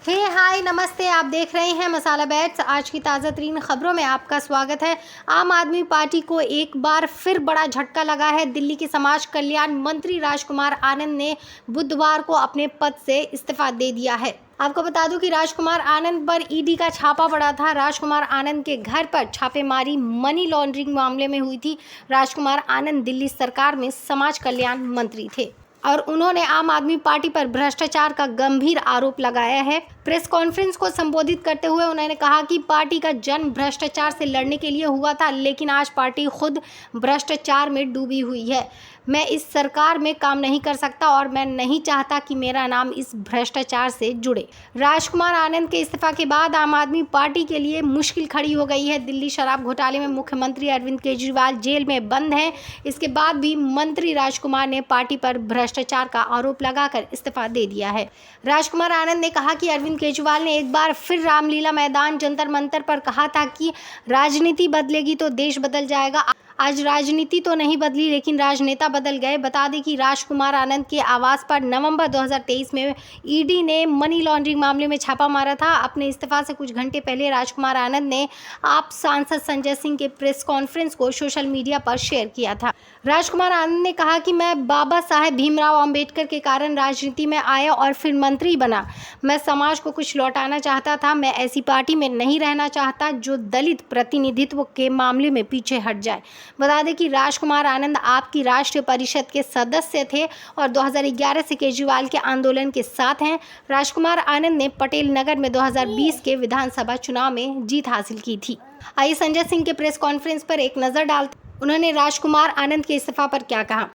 हाय नमस्ते, आप देख रहे हैं मसाला बैट्स। आज की ताज़ा तरीन खबरों में आपका स्वागत है। आम आदमी पार्टी को एक बार फिर बड़ा झटका लगा है। दिल्ली के समाज कल्याण मंत्री राजकुमार आनंद ने बुधवार को अपने पद से इस्तीफा दे दिया है। आपको बता दूं कि राजकुमार आनंद पर ईडी का छापा पड़ा था। राजकुमार आनंद के घर पर छापेमारी मनी लॉन्ड्रिंग मामले में हुई थी। राजकुमार आनंद दिल्ली सरकार में समाज कल्याण मंत्री थे और उन्होंने आम आदमी पार्टी पर भ्रष्टाचार का गंभीर आरोप लगाया है। प्रेस कॉन्फ्रेंस को संबोधित करते हुए उन्होंने कहा कि पार्टी का जन्म भ्रष्टाचार से लड़ने के लिए हुआ था, लेकिन आज पार्टी खुद भ्रष्टाचार में डूबी हुई है। मैं इस सरकार में काम नहीं कर सकता और मैं नहीं चाहता कि मेरा नाम इस भ्रष्टाचार से जुड़े। राजकुमार आनंद के इस्तीफा के बाद आम आदमी पार्टी के लिए मुश्किल खड़ी हो गई है। दिल्ली शराब घोटाले में मुख्यमंत्री अरविंद केजरीवाल जेल में बंद हैं। इसके बाद भी मंत्री राजकुमार ने पार्टी पर भ्रष्टाचार का आरोप लगाकर इस्तीफा दे दिया है। राजकुमार आनंद ने कहा कि अरविंद केजरीवाल ने एक बार फिर रामलीला मैदान जंतर मंतर पर कहा था कि राजनीति बदलेगी तो देश बदल जाएगा। आज राजनीति तो नहीं बदली, लेकिन राजनेता बदल गए। बता दें कि राजकुमार आनंद के आवास पर नवंबर 2023 में ईडी ने मनी लॉन्ड्रिंग मामले में छापा मारा था। अपने इस्तीफा से कुछ घंटे पहले राजकुमार आनंद ने आप सांसद संजय सिंह के प्रेस कॉन्फ्रेंस को सोशल मीडिया पर शेयर किया था। राजकुमार आनंद ने कहा कि मैं बाबा साहेब भीमराव अंबेडकर के कारण राजनीति में आया और फिर मंत्री बना। मैं समाज को कुछ लौटाना चाहता था। मैं ऐसी पार्टी में नहीं रहना चाहता जो दलित प्रतिनिधित्व के मामले में पीछे हट जाए। बता दें कि राजकुमार आनंद आपकी राष्ट्रीय परिषद के सदस्य थे और 2011 से केजरीवाल के आंदोलन के साथ हैं। राजकुमार आनंद ने पटेल नगर में 2020 के विधानसभा चुनाव में जीत हासिल की थी। आइए संजय सिंह के प्रेस कॉन्फ्रेंस पर एक नजर डालते। उन्होंने राजकुमार आनंद के इस्तीफा पर क्या कहा।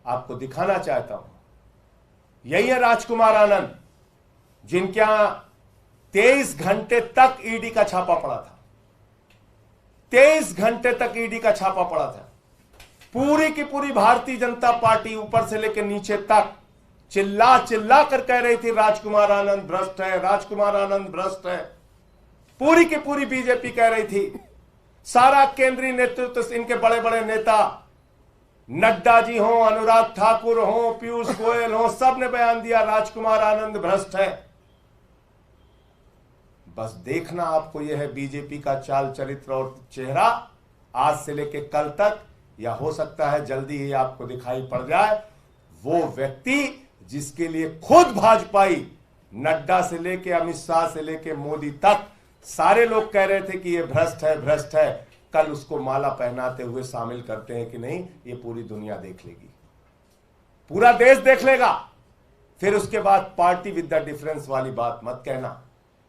आपको दिखाना चाहता हूं, यही है राजकुमार आनंद जिनके यहां 23 घंटे तक ईडी का छापा पड़ा था। 23 घंटे तक ईडी का छापा पड़ा था। पूरी की पूरी भारतीय जनता पार्टी ऊपर से लेकर नीचे तक चिल्ला चिल्ला कर कह रही थी राजकुमार आनंद भ्रष्ट है, राजकुमार आनंद भ्रष्ट है। पूरी की पूरी बीजेपी कह रही थी। सारा केंद्रीय नेतृत्व, इनके बड़े बड़े नेता नड्डा जी हो, अनुराग ठाकुर हो, पीयूष गोयल हो, सब ने बयान दिया राजकुमार आनंद भ्रष्ट है। बस देखना आपको यह है बीजेपी का चाल चरित्र और चेहरा आज से लेकर कल तक, या हो सकता है जल्दी ही आपको दिखाई पड़ जाए वो व्यक्ति जिसके लिए खुद भाजपाई नड्डा से लेकर अमित शाह से लेकर मोदी तक सारे लोग कह रहे थे कि ये भ्रष्ट है, भ्रष्ट है। कल उसको माला पहनाते हुए शामिल करते हैं कि नहीं, ये पूरी दुनिया देख लेगी, पूरा देश देख लेगा। फिर उसके बाद पार्टी विद द डिफरेंस वाली बात मत कहना,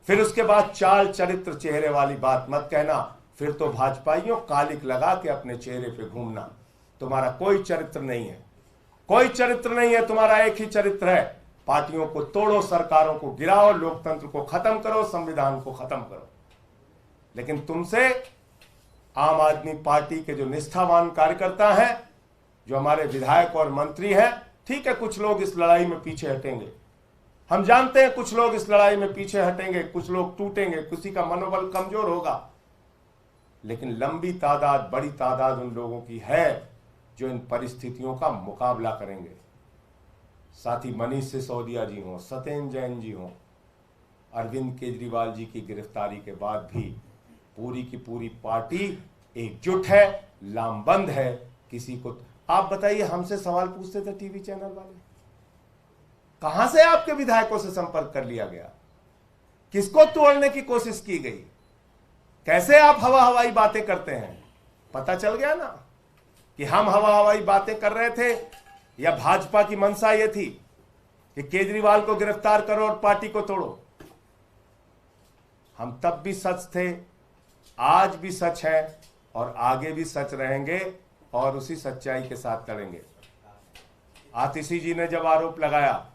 फिर उसके बाद चाल चरित्र चेहरे वाली बात मत कहना। फिर तो भाजपाइयों कालिक लगा के अपने चेहरे पे घूमना। तुम्हारा कोई चरित्र नहीं है, कोई चरित्र नहीं है। तुम्हारा एक ही चरित्र है, पार्टियों को तोड़ो, सरकारों को गिराओ, लोकतंत्र को खत्म करो, संविधान को खत्म करो। लेकिन तुमसे आम आदमी पार्टी के जो निष्ठावान कार्यकर्ता हैं, जो हमारे विधायक और मंत्री हैं, ठीक है कुछ लोग इस लड़ाई में पीछे हटेंगे, हम जानते हैं कुछ लोग इस लड़ाई में पीछे हटेंगे, कुछ लोग टूटेंगे, किसी का मनोबल कमजोर होगा, लेकिन लंबी तादाद, बड़ी तादाद उन लोगों की है जो इन परिस्थितियों का मुकाबला करेंगे। साथ ही मनीष सिसोदिया जी हों, सत्येंद्र जैन जी हों, अरविंद केजरीवाल जी की गिरफ्तारी के बाद भी पूरी की पूरी पार्टी एकजुट है, लामबंद है। किसी को आप बताइए, हमसे सवाल पूछते थे टीवी चैनल वाले, कहां से आपके विधायकों से संपर्क कर लिया गया, किसको तोड़ने की कोशिश की गई, कैसे आप हवा हवाई बातें करते हैं। पता चल गया ना कि हम हवा हवाई बातें कर रहे थे, या भाजपा की मंशा यह थी कि केजरीवाल को गिरफ्तार करो और पार्टी को तोड़ो। हम तब भी सच थे, आज भी सच है और आगे भी सच रहेंगे और उसी सच्चाई के साथ लड़ेंगे। आतिशी जी ने जब आरोप लगाया,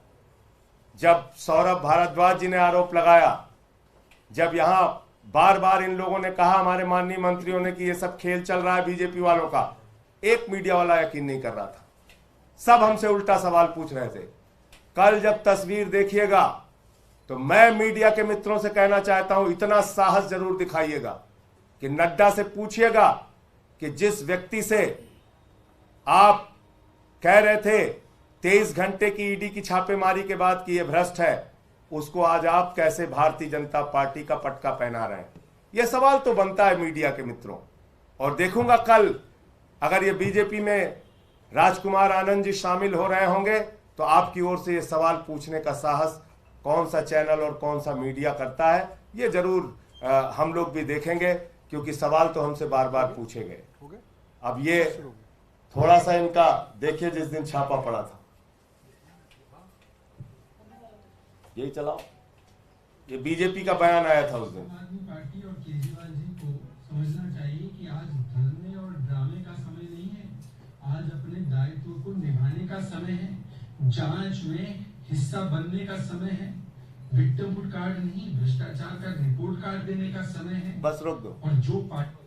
जब सौरभ भारद्वाज जी ने आरोप लगाया, जब यहां बार बार इन लोगों ने कहा, हमारे माननीय मंत्रियों ने, कि ये सब खेल चल रहा है बीजेपी वालों का, एक मीडिया वाला यकीन नहीं कर रहा था। सब हमसे उल्टा सवाल पूछ रहे थे। कल जब तस्वीर देखिएगा तो मैं मीडिया के मित्रों से कहना चाहता हूं, इतना साहस जरूर दिखाइएगा कि नड्डा से पूछिएगा कि जिस व्यक्ति से आप कह रहे थे 23 घंटे की ईडी की छापेमारी के बाद कि ये भ्रष्ट है, उसको आज आप कैसे भारतीय जनता पार्टी का पटका पहना रहे हैं? यह सवाल तो बनता है मीडिया के मित्रों। और देखूंगा कल अगर ये बीजेपी में राजकुमार आनंद जी शामिल हो रहे होंगे तो आपकी ओर से ये सवाल पूछने का साहस कौन सा चैनल और कौन सा मीडिया करता है, ये जरूर हम लोग भी देखेंगे, क्योंकि सवाल तो हमसे बार बार पूछे गए। अब ये थोड़ा सा इनका देखिए, जिस दिन छापा पड़ा था, यही चलाओ, ये बीजेपी का बयान आया था उस दिन। आम आदमी पार्टी और केजरीवाल जी को समझना चाहिए कि आज धरने और ड्रामे का समय नहीं है, आज अपने दायित्व को निभाने का समय है, जांच में हिस्सा बनने का समय है, विक्टिमहुड कार्ड नहीं, भ्रष्टाचार का रिपोर्ट कार्ड देने का समय है। बस रोक दो। और जो पार्टी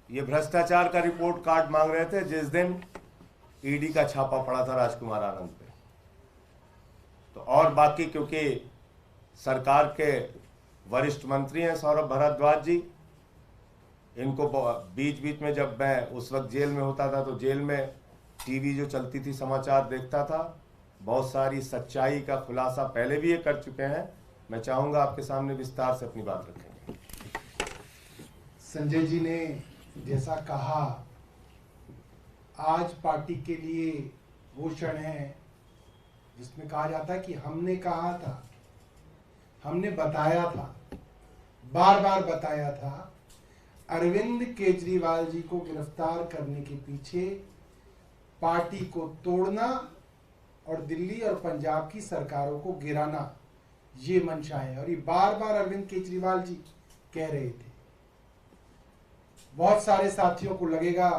ये भ्रष्टाचार का रिपोर्ट कार्ड मांग रहे थे जिस दिन ईडी का छापा पड़ा था राजकुमार आनंद पे। तो और बाकी, क्योंकि सरकार के वरिष्ठ मंत्री हैं सौरभ भारद्वाज जी, इनको बीच बीच में जब मैं उस वक्त जेल में होता था तो जेल में टीवी जो चलती थी समाचार देखता था, बहुत सारी सच्चाई का खुलासा पहले भी ये कर चुके हैं। मैं चाहूंगा आपके सामने विस्तार से अपनी बात रखेंगे। संजय जी ने जैसा कहा, आज पार्टी के लिए वो क्षण है जिसमें कहा जाता है कि हमने कहा था, हमने बताया था, बार बार बताया था, अरविंद केजरीवाल जी को गिरफ्तार करने के पीछे पार्टी को तोड़ना और दिल्ली और पंजाब की सरकारों को गिराना ये मंशा है। और ये बार बार अरविंद केजरीवाल जी कह रहे थे। बहुत सारे साथियों को लगेगा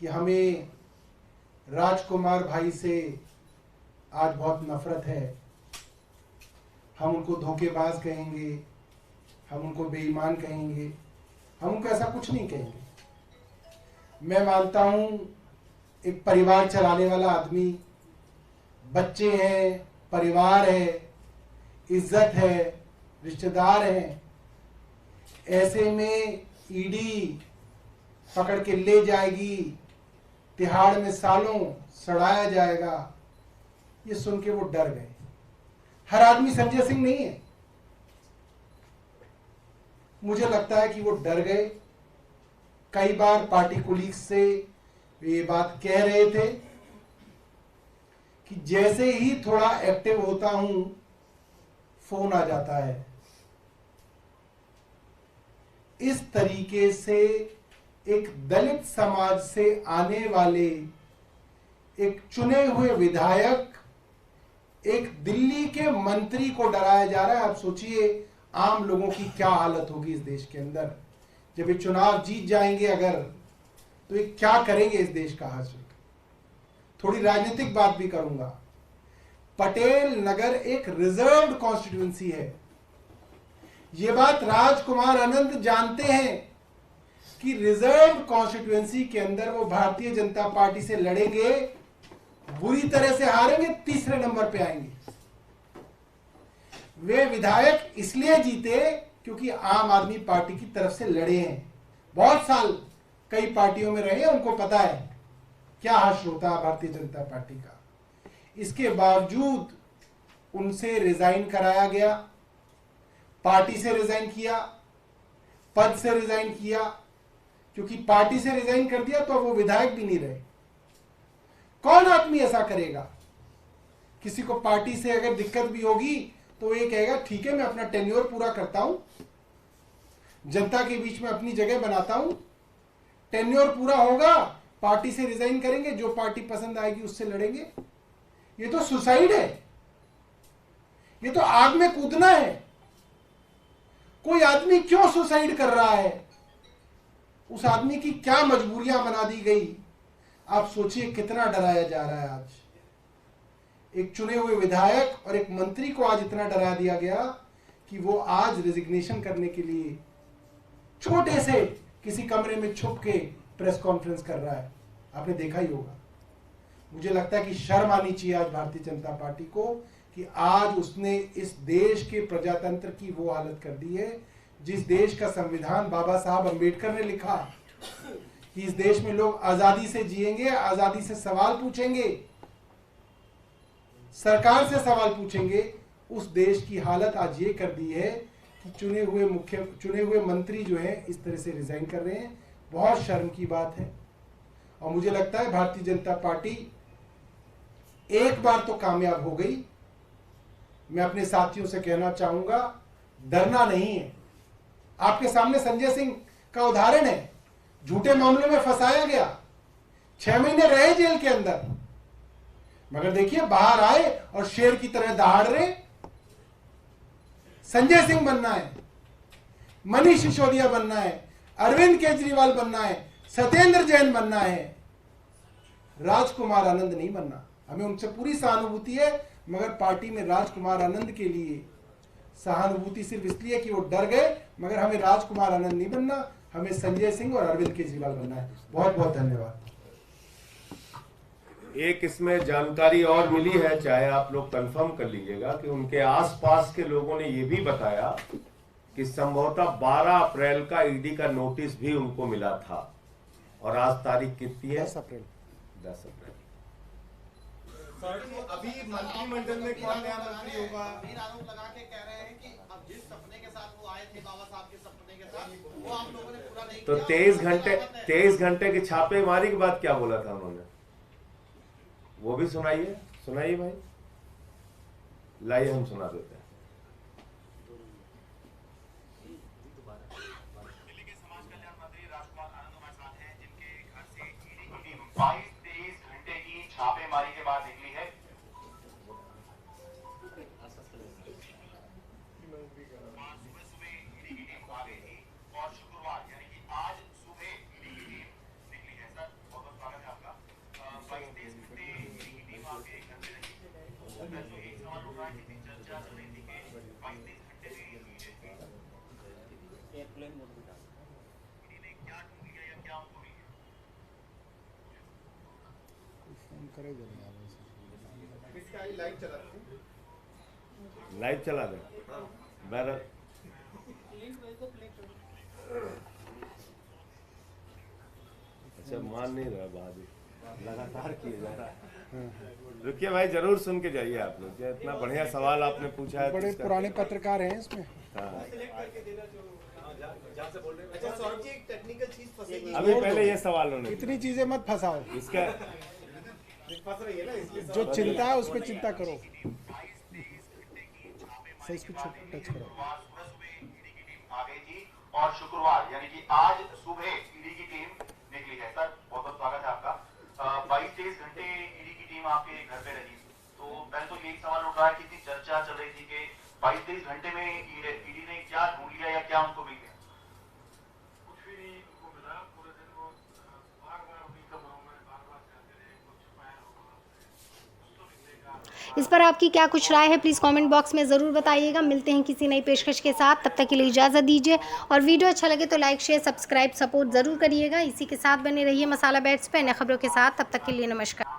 कि हमें राजकुमार भाई से आज बहुत नफरत है, हम उनको धोखेबाज कहेंगे, हम उनको बेईमान कहेंगे, हम उनको ऐसा कुछ नहीं कहेंगे। मैं मानता हूं एक परिवार चलाने वाला आदमी, बच्चे हैं, परिवार है, इज्जत है, रिश्तेदार हैं, ऐसे में ईडी पकड़ के ले जाएगी, तिहाड़ में सालों सड़ाया जाएगा, ये सुन के वो डर गए। हर आदमी संजय सिंह नहीं है, मुझे लगता है कि वो डर गए। कई बार पार्टी कोलीग्स से ये बात कह रहे थे कि जैसे ही थोड़ा एक्टिव होता हूं फोन आ जाता है। इस तरीके से एक दलित समाज से आने वाले एक चुने हुए विधायक, एक दिल्ली के मंत्री को डराया जा रहा है। आप सोचिए आम लोगों की क्या हालत होगी इस देश के अंदर जब ये चुनाव जीत जाएंगे अगर, तो ये क्या करेंगे इस देश का हासिल। थोड़ी राजनीतिक बात भी करूंगा। पटेल नगर एक रिजर्व्ड कॉन्स्टिट्यूएंसी है। ये बात राजकुमार आनंद जानते हैं कि रिजर्व्ड कॉन्स्टिट्यूएंसी के अंदर वो भारतीय जनता पार्टी से लड़ेंगे, बुरी तरह से हारेंगे, तीसरे नंबर पे आएंगे। वे विधायक इसलिए जीते क्योंकि आम आदमी पार्टी की तरफ से लड़े हैं। बहुत साल कई पार्टियों में रहे, उनको पता है क्या हश्र होता है भारतीय जनता पार्टी का। इसके बावजूद उनसे रिजाइन कराया गया, पार्टी से रिजाइन किया, पद से रिजाइन किया, क्योंकि पार्टी से रिजाइन कर दिया तो वो विधायक भी नहीं रहे। कौन आदमी ऐसा करेगा? किसी को पार्टी से अगर दिक्कत भी होगी तो ये कहेगा ठीक है मैं अपना टेन्योर पूरा करता हूं, जनता के बीच में अपनी जगह बनाता हूं, टेन्योर पूरा होगा, पार्टी से रिजाइन करेंगे, जो पार्टी पसंद आएगी उससे लड़ेंगे। ये तो सुसाइड है, ये तो आग में कूदना है। कोई आदमी क्यों सुसाइड कर रहा है, उस आदमी की क्या मजबूरियां बना दी गई। आप सोचिए कितना डराया जा रहा है। आज एक चुने हुए विधायक और एक मंत्री को आज इतना डरा दिया गया कि वो आज रेजिग्नेशन करने के लिए छोटे से किसी कमरे में छुप के प्रेस कॉन्फ्रेंस कर रहा है। आपने देखा ही होगा। मुझे लगता है कि शर्म आनी चाहिए आज भारतीय जनता पार्टी को कि आज उसने इस देश के प्रजातंत्र की वो हालत कर दी है जिस देश का संविधान बाबा साहब अंबेडकर ने लिखा कि इस देश में लोग आजादी से जिएंगे, आजादी से सवाल पूछेंगे, सरकार से सवाल पूछेंगे, उस देश की हालत आज ये कर दी है कि चुने हुए मंत्री जो है इस तरह से रिजाइन कर रहे हैं। बहुत शर्म की बात है। और मुझे लगता है भारतीय जनता पार्टी एक बार तो कामयाब हो गई। मैं अपने साथियों से कहना चाहूंगा, डरना नहीं है। आपके सामने संजय सिंह का उदाहरण है, झूठे मामले में फंसाया गया, 6 महीने रहे जेल के अंदर, मगर देखिए बाहर आए और शेर की तरह दहाड़ रहे। संजय सिंह बनना है, मनीष सिसोदिया बनना है, अरविंद केजरीवाल बनना है, सत्येंद्र जैन बनना है, राजकुमार आनंद नहीं बनना। हमें उनसे पूरी सहानुभूति है, मगर पार्टी में राजकुमार आनंद के लिए सहानुभूति सिर्फ इसलिए कि वो डर गए, मगर हमें राजकुमार आनंद नहीं बनना, हमें संजय सिंह और अरविंद केजरीवाल बनना है। बहुत बहुत धन्यवाद। एक इसमें जानकारी और मिली है, चाहे आप लोग कंफर्म कर लीजिएगा, कि उनके आसपास के लोगों ने यह भी बताया कि संभवतः 12 अप्रैल का ईडी का नोटिस भी उनको मिला था। और आज तारीख कितनी है? 10 अप्रैल। 10 अप्रैल। अभी मंत्रिमंडल में कौन नया मंत्री होगा? आरोप लगा के कह रहे हैं कि अब जिस सपने के साथ वो आए थे, बाबा साहब के सपने के साथ, वो आप लोगों ने पूरा नहीं तो किया। 23 घंटे की छापेमारी के बाद क्या बोला था उन्होंने, वो भी सुनाइए भाई, लाइए हम सुना देते हैं। दिल्ली के समाज कल्याण मंत्री राजकुमार आनंद हमारे साथ हैं, जिनके घर से ईडी की टीम 22-23 घंटे की छापेमारी के बाद निकली है। सुबह ईडी की टीम आ गई थी और शुक्रवार यानी कि आज सुबह ईडी की टीम निकली है। सर बहुत बहुत स्वागत है आपका। 22-23 घंटे ईडी की टीम आपके घर पे रही। मैं तो एक सवाल उठ रहा है कि चर्चा चल रही थी कि 22-23 घंटे में ईडी ने क्या ढूंढ लिया या क्या उनको मिल गया? लाइव चला दे। अच्छा, मान नहीं रहा, बहादुर लगातार किए जा रहा है। रुकिए भाई, जरूर सुन के जाइए आप लोग। इतना बढ़िया सवाल आपने पूछा है। बड़े पुराने पत्रकार हैं इसमें। हाँ। अच्छा सौरभ जी, एक टेक्निकल चीज फंसेगी। अभी पहले ये सवाल होने दो। इतनी चीजें मत फंसाओ। इसका फंस रही है ना, इसलिए जो चिंता है उस पर चिंता करो। सही, इसको टच करो। सुबह ईडी की टीम आ गई थी और शुक्रवार यानी कि आज सुबह ईडी की टीम निकली है। सर बहुत बहुत स्वागत है आपका। 22-23 घंटे ईडी की टीम आपके घर पे रही। तो पहले तो एक सवाल उठ रहा है कि इतनी चर्चा चल रही थी कि 22-23 घंटे में ईडी ने क्या ढूंढ लिया या क्या उनको मिल गया? कुछ भी नहीं उनको मिला। पूरे दिन वो बार-बार उन्हीं कमरों में बार-बार जाते रहे, कुछ छुपाया होगा, कुछ तो निकलेगा। इस पर आपकी क्या कुछ राय है, प्लीज़ कमेंट बॉक्स में ज़रूर बताइएगा। मिलते हैं किसी नई पेशकश के साथ, तब तक के लिए इजाज़त दीजिए। और वीडियो अच्छा लगे तो लाइक शेयर सब्सक्राइब सपोर्ट ज़रूर करिएगा। इसी के साथ बने रहिए मसाला बैट्स पे नई खबरों के साथ। तब तक के लिए नमस्कार।